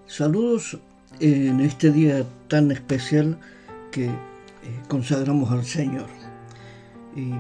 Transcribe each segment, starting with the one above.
Saludos en este día tan especial que consagramos al Señor. Y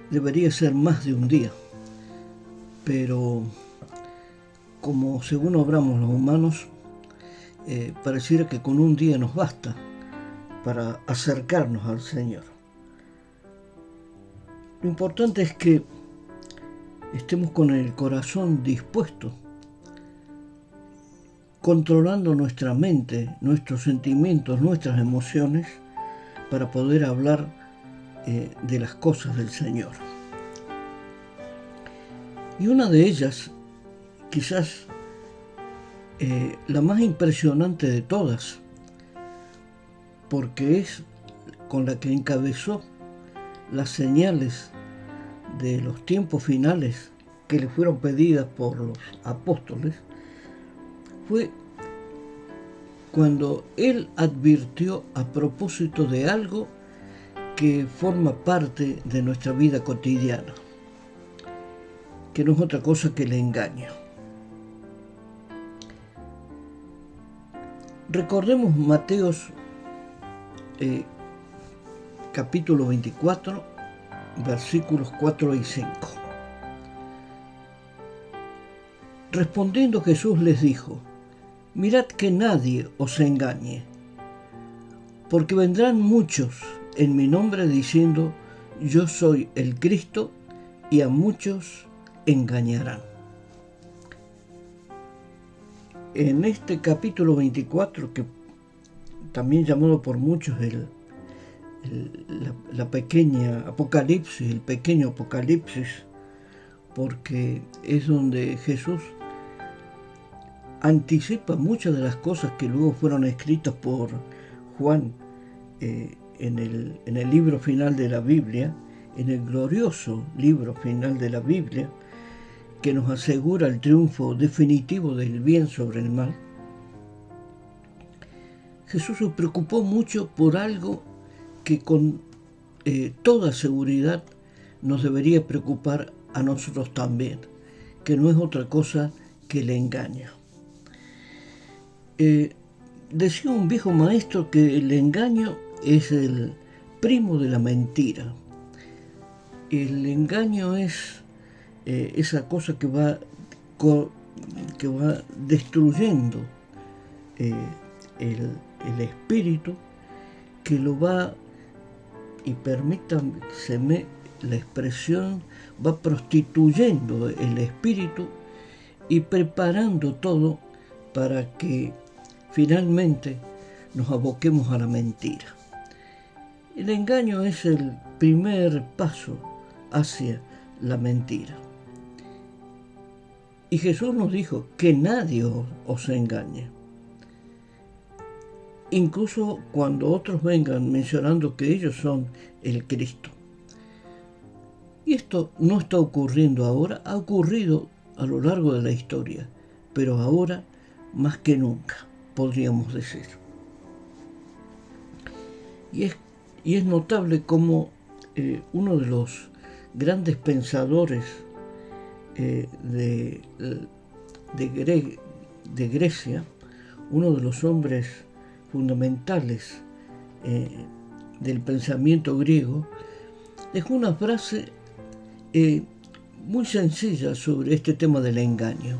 debería ser más de un día, pero como según obramos los humanos, pareciera que con un día nos basta para acercarnos al Señor. Lo importante es que estemos con el corazón dispuesto, controlando nuestra mente, nuestros sentimientos, nuestras emociones, para poder hablar de las cosas del Señor. Y una de ellas, quizás la más impresionante de todas, porque es con la que encabezó las señales de los tiempos finales que le fueron pedidas por los apóstoles, fue cuando él advirtió a propósito de algo que forma parte de nuestra vida cotidiana, que no es otra cosa que el engaño. Recordemos Mateos capítulo 24, versículos 4 y 5. Respondiendo Jesús les dijo: mirad que nadie os engañe, porque vendrán muchos en mi nombre diciendo: yo soy el Cristo, y a muchos engañarán. En este capítulo 24, que también llamado por muchos la pequeña Apocalipsis, el pequeño Apocalipsis, porque es donde Jesús anticipa muchas de las cosas que luego fueron escritas por Juan en el libro final de la Biblia, en el glorioso libro final de la Biblia, que nos asegura el triunfo definitivo del bien sobre el mal. Jesús se preocupó mucho por algo que con toda seguridad nos debería preocupar a nosotros también, que no es otra cosa que el engaño. Decía un viejo maestro que el engaño es el primo de la mentira. El engaño es esa cosa que va destruyendo el espíritu, que lo va, y permítanseme la expresión, va prostituyendo el espíritu y preparando todo para que finalmente nos aboquemos a la mentira. El engaño es el primer paso hacia la mentira. Y Jesús nos dijo que nadie os engañe. Incluso cuando otros vengan mencionando que ellos son el Cristo. Y esto no está ocurriendo ahora, ha ocurrido a lo largo de la historia, pero ahora más que nunca, podríamos decir. Y es notable cómo uno de los grandes pensadores de Grecia, uno de los hombres fundamentales del pensamiento griego, dejó una frase muy sencilla sobre este tema del engaño.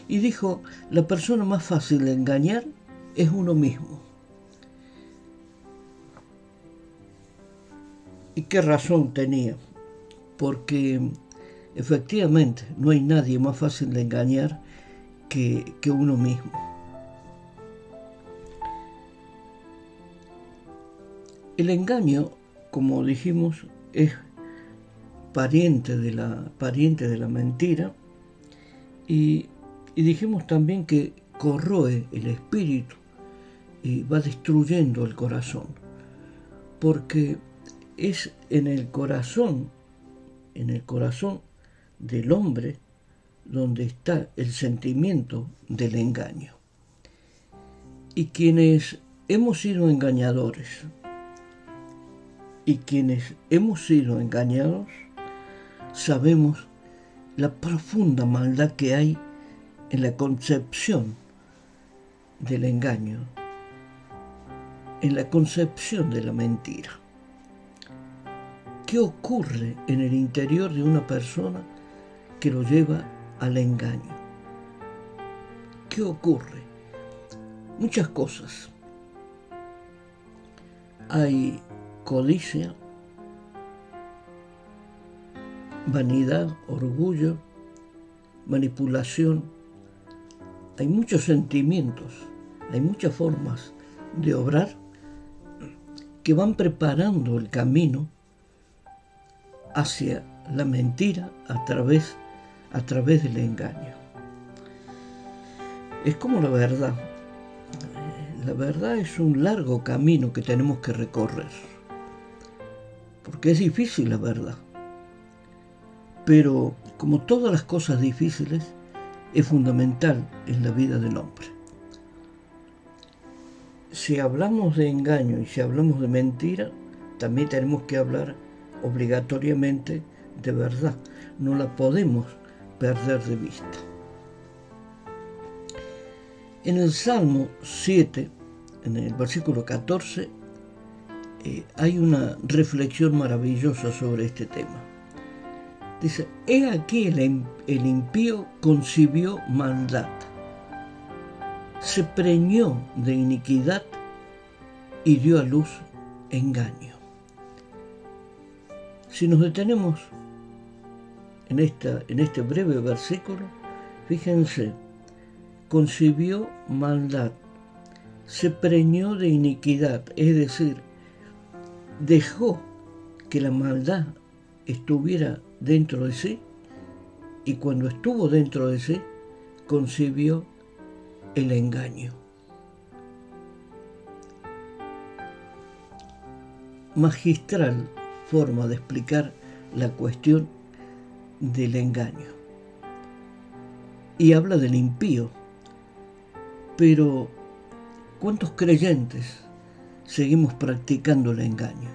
Y dijo: la persona más fácil de engañar es uno mismo. ¿Y qué razón tenía? Porque efectivamente no hay nadie más fácil de engañar que uno mismo. El engaño, como dijimos, es pariente de la mentira, y dijimos también que corroe el espíritu y va destruyendo el corazón, porque es en el corazón del hombre donde está el sentimiento del engaño. Y quienes hemos sido engañadores y quienes hemos sido engañados, sabemos la profunda maldad que hay en la concepción del engaño, en la concepción de la mentira. ¿Qué ocurre en el interior de una persona que lo lleva al engaño? ¿Qué ocurre? Muchas cosas. Hay codicia, vanidad, orgullo, manipulación. Hay muchos sentimientos, hay muchas formas de obrar que van preparando el camino hacia la mentira a través del engaño. Es como la verdad. La verdad es un largo camino que tenemos que recorrer, porque es difícil la verdad. Pero como todas las cosas difíciles, es fundamental en la vida del hombre. Si hablamos de engaño y si hablamos de mentira, también tenemos que hablar obligatoriamente de verdad. No la podemos perder de vista. En el Salmo 7, en el versículo 14, hay una reflexión maravillosa sobre este tema. Dice, he aquí el impío concibió maldad, se preñó de iniquidad y dio a luz engaño. Si nos detenemos en este breve versículo, fíjense, concibió maldad, se preñó de iniquidad, es decir, dejó que la maldad estuviera dentro de sí y cuando estuvo dentro de sí, concibió el engaño. Magistral forma de explicar la cuestión del engaño. Y habla del impío. Pero, ¿cuántos creyentes seguimos practicando el engaño?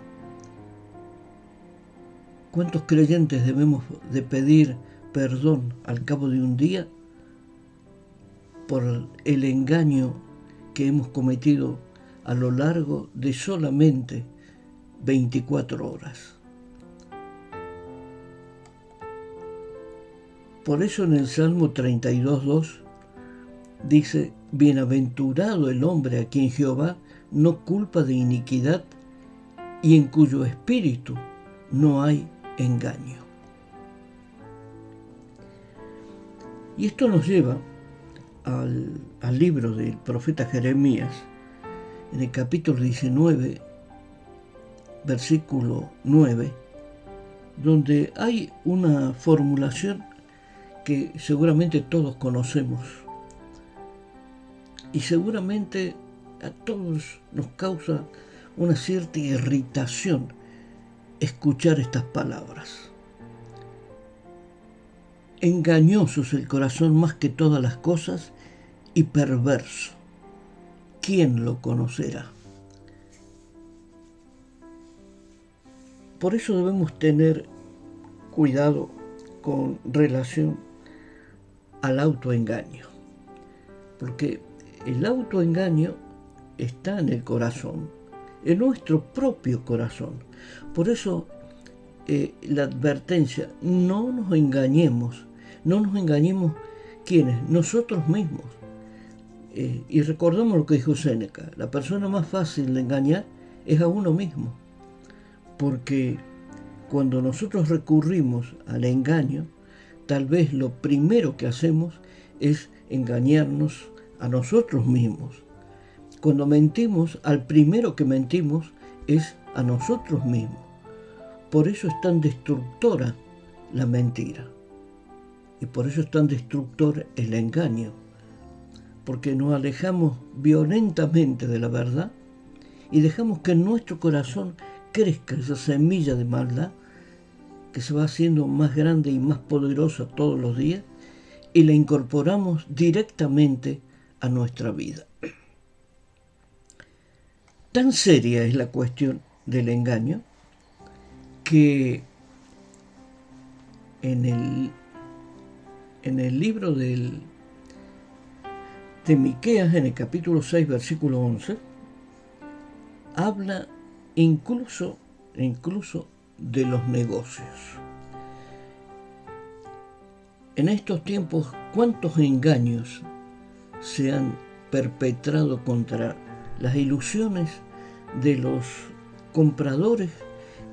¿Cuántos creyentes debemos de pedir perdón al cabo de un día por el engaño que hemos cometido a lo largo de solamente 24 horas? Por eso en el Salmo 32:2 dice, bienaventurado el hombre a quien Jehová no culpa de iniquidad y en cuyo espíritu no hay engaño. Y esto nos lleva al libro del profeta Jeremías, en el capítulo 19, versículo 9, donde hay una formulación que seguramente todos conocemos y seguramente a todos nos causa una cierta irritación escuchar estas palabras. Engañoso es el corazón más que todas las cosas y perverso. ¿Quién lo conocerá? Por eso debemos tener cuidado con relación al autoengaño, porque el autoengaño está en el corazón, en nuestro propio corazón. Por eso la advertencia, no nos engañemos ¿quiénes? Nosotros mismos. Y recordamos lo que dijo Séneca, la persona más fácil de engañar es a uno mismo, porque cuando nosotros recurrimos al engaño, tal vez lo primero que hacemos es engañarnos a nosotros mismos. Cuando mentimos, al primero que mentimos es a nosotros mismos. Por eso es tan destructora la mentira. Y por eso es tan destructor el engaño. Porque nos alejamos violentamente de la verdad y dejamos que en nuestro corazón crezca esa semilla de maldad que se va haciendo más grande y más poderosa todos los días y la incorporamos directamente a nuestra vida. Tan seria es la cuestión del engaño que en el libro del de Miqueas, en el capítulo 6, versículo 11, habla incluso de los negocios. En estos tiempos, ¿cuántos engaños se han perpetrado contra las ilusiones de los compradores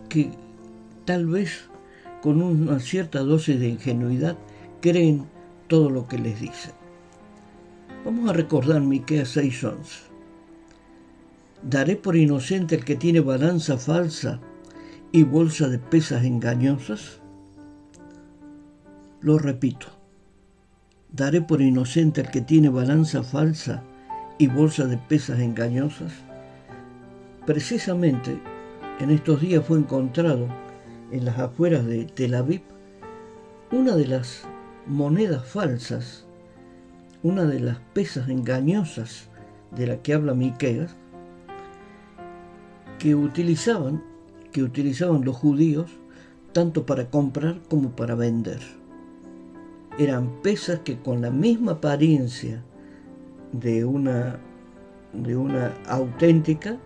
que tal vez con una cierta dosis de ingenuidad creen todo lo que les dicen? Vamos a recordar Miqueas 6:11. ¿Daré por inocente al que tiene balanza falsa y bolsa de pesas engañosas? Lo repito. ¿Daré por inocente al que tiene balanza falsa y bolsa de pesas engañosas? Precisamente en estos días fue encontrado en las afueras de Tel Aviv una de las monedas falsas, una de las pesas engañosas de la que habla Miqueas, que utilizaban los judíos tanto para comprar como para vender. Eran pesas que con la misma apariencia de una auténtica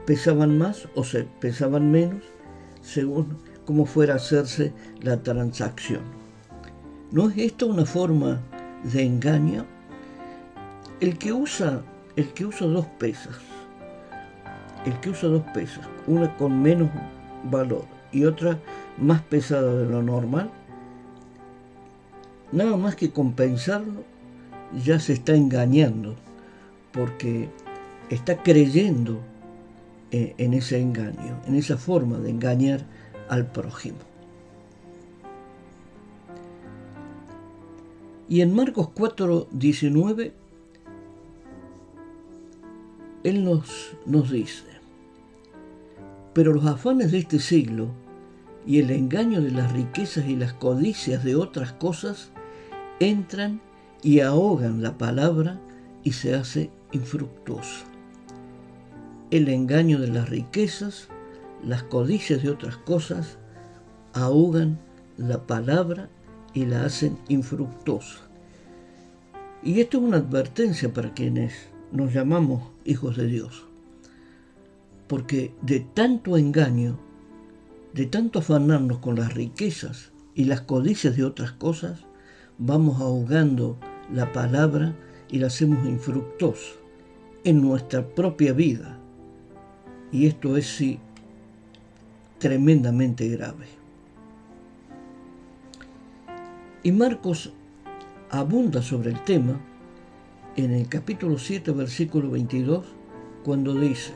pesaban más o se pesaban menos según cómo fuera a hacerse la transacción. ¿No es esto una forma de engaño? El que usa dos pesas, una con menos valor y otra más pesada de lo normal, nada más que compensarlo, ya se está engañando, porque está creyendo en ese engaño, en esa forma de engañar al prójimo. Y en Marcos 4:19, Él nos dice: pero los afanes de este siglo y el engaño de las riquezas y las codicias de otras cosas entran y ahogan la palabra y se hace infructuosa. El engaño de las riquezas, las codicias de otras cosas, ahogan la palabra y la hacen infructuosa. Y esto es una advertencia para quienes nos llamamos hijos de Dios, porque de tanto engaño, de tanto afanarnos con las riquezas y las codicias de otras cosas, vamos ahogando la palabra y la hacemos infructuosa en nuestra propia vida. Y esto es sí tremendamente grave. Y Marcos abunda sobre el tema en el capítulo 7, versículo 22, cuando dice: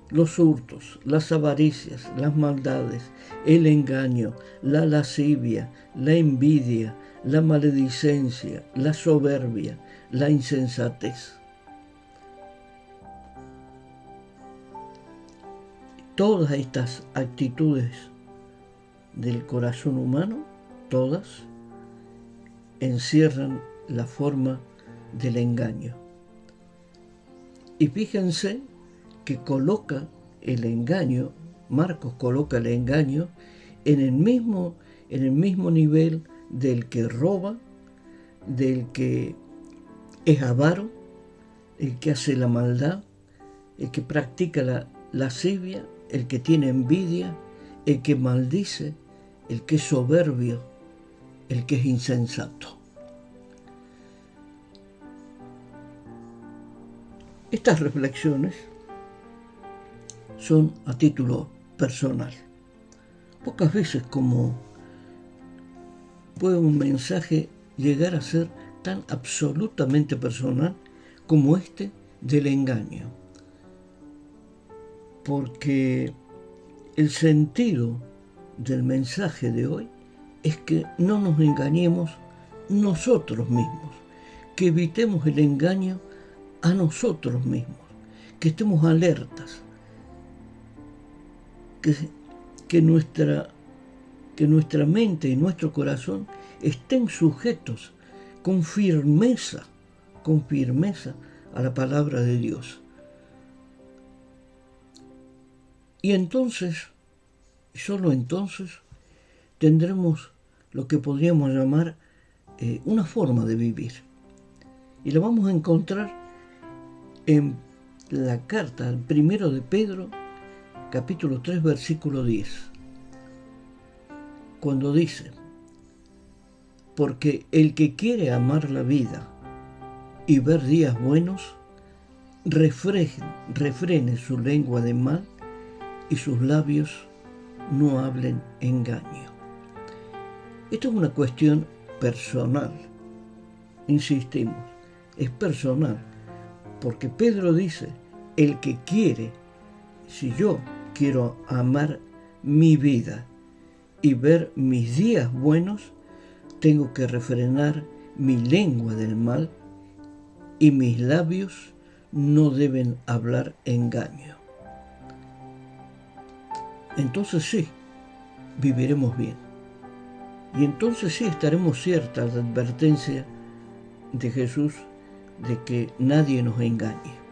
los hurtos, las avaricias, las maldades, el engaño, la lascivia, la envidia, la maledicencia, la soberbia, la insensatez. Todas estas actitudes del corazón humano, todas, encierran la forma del engaño. Y fíjense que coloca el engaño, Marcos coloca el engaño en el mismo nivel del que roba, del que es avaro, el que hace la maldad, el que practica la lascivia, el que tiene envidia, el que maldice, el que es soberbio, el que es insensato. Estas reflexiones son a título personal. Pocas veces como puede un mensaje llegar a ser tan absolutamente personal como este del engaño. Porque el sentido del mensaje de hoy es que no nos engañemos nosotros mismos, que evitemos el engaño a nosotros mismos, que estemos alertas, que nuestra mente y nuestro corazón estén sujetos con firmeza a la palabra de Dios. Y entonces, solo entonces, tendremos lo que podríamos llamar una forma de vivir Y la vamos a encontrar en la carta al primero de Pedro, capítulo 3, versículo 10, cuando dice: porque el que quiere amar la vida y ver días buenos, refrene su lengua de mal y sus labios no hablen engaño. Esto es una cuestión personal, insistimos, es personal, porque Pedro dice: el que quiere, si yo quiero amar mi vida y ver mis días buenos, tengo que refrenar mi lengua del mal y mis labios no deben hablar engaño. Entonces sí, viviremos bien. Y entonces sí estaremos ciertas la advertencia de Jesús de que nadie nos engañe.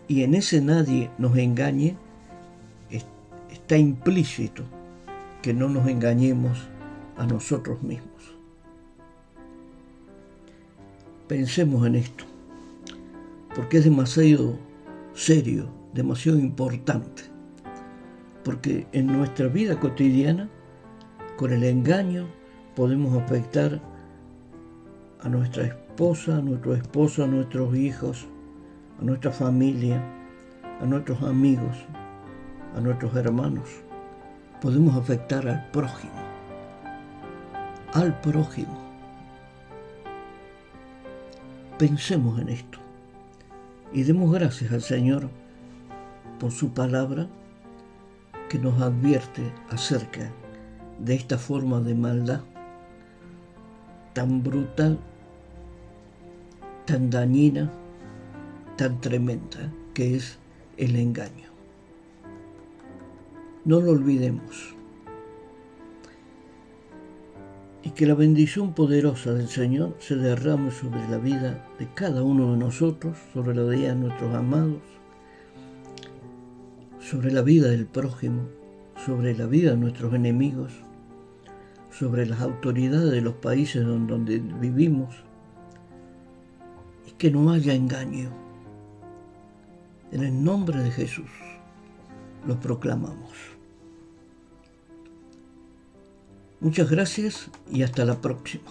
Y en ese nadie nos engañe está implícito que no nos engañemos a nosotros mismos. Pensemos en esto, porque es demasiado serio, demasiado importante, porque en nuestra vida cotidiana, con el engaño, podemos afectar a nuestra esposa, a nuestro esposo, a nuestros hijos, a nuestra familia, a nuestros amigos, a nuestros hermanos. Podemos afectar al prójimo. Pensemos en esto y demos gracias al Señor por su palabra que nos advierte acerca de esta forma de maldad tan brutal, tan dañina, tan tremenda, que es el engaño. No lo olvidemos. Y que la bendición poderosa del Señor se derrame sobre la vida de cada uno de nosotros, sobre la vida de nuestros amados, sobre la vida del prójimo, sobre la vida de nuestros enemigos, sobre las autoridades de los países donde vivimos, y que no haya engaño. En el nombre de Jesús lo proclamamos. Muchas gracias y hasta la próxima.